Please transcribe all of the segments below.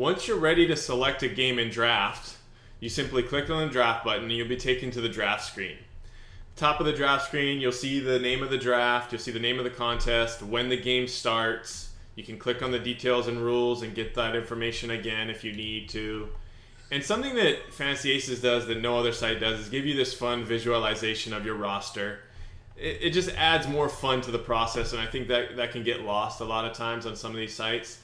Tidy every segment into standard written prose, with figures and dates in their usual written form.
Once you're ready to select a game and draft, you simply click on the draft button and you'll be taken to the draft screen. Top of the draft screen, you'll see the name of the draft, you'll see the name of the contest, when the game starts. You can click on the details and rules and get that information again if you need to. And something that Fantasy Aces does that no other site does is give you this fun visualization of your roster. It just adds more fun to the process, and I think that can get lost a lot of times on some of these sites.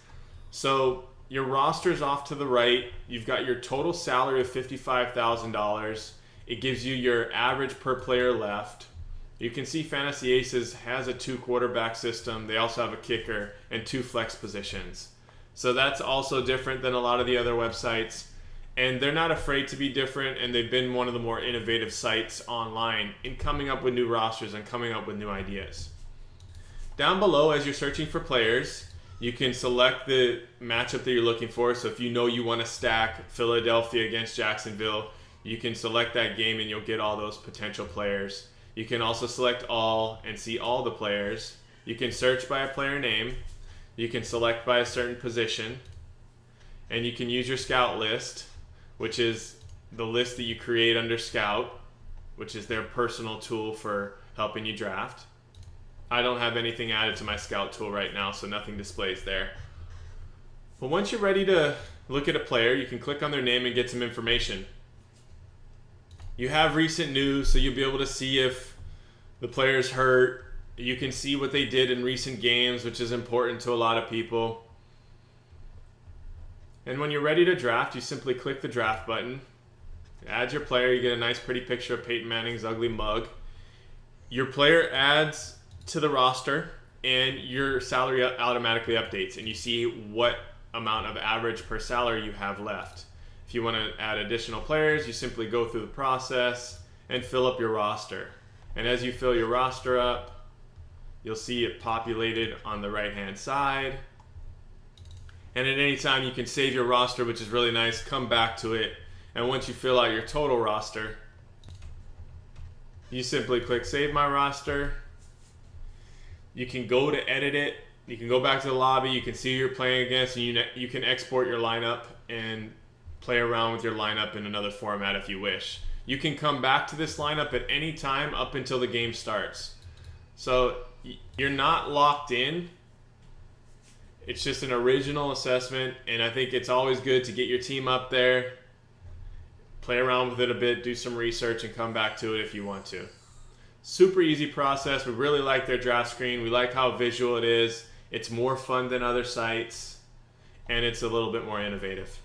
So your roster's off to the right. You've got your total salary of $55,000. It gives you your average per player left. You can see Fantasy Aces has a 2 quarterback system. They also have a kicker and 2 flex positions. So that's also different than a lot of the other websites. And they're not afraid to be different, and they've been one of the more innovative sites online in coming up with new rosters and coming up with new ideas. Down below, as you're searching for players, you can select the matchup that you're looking for. So if you know you want to stack Philadelphia against Jacksonville, you can select that game and you'll get all those potential players. You can also select all and see all the players. You can search by a player name. You can select by a certain position. And you can use your scout list, which is the list that you create under Scout, which is their personal tool for helping you draft. I don't have anything added to my Scout tool right now, so nothing displays there. But once you're ready to look at a player, you can click on their name and get some information. You have recent news, so you'll be able to see if the player's hurt. You can see what they did in recent games, which is important to a lot of people. And when you're ready to draft, you simply click the draft button. Add your player. You get a nice pretty picture of Peyton Manning's ugly mug. Your player adds to the roster and your salary automatically updates, and you see what amount of average per salary you have left. If you want to add additional players, you simply go through the process and fill up your roster. And as you fill your roster up, you'll see it populated on the right hand side. And at any time you can save your roster, which is really nice, come back to it, and once you fill out your total roster, you simply click Save My Roster. You can go to edit it. You can go back to the lobby. You can see who you're playing against, and you can export your lineup and play around with your lineup in another format if you wish. You can come back to this lineup at any time up until the game starts. So you're not locked in. It's just an original assessment, and I think it's always good to get your team up there, play around with it a bit, do some research, and come back to it if you want to. Super easy process. We really like their draft screen. We like how visual it is. It's more fun than other sites, and it's a little bit more innovative.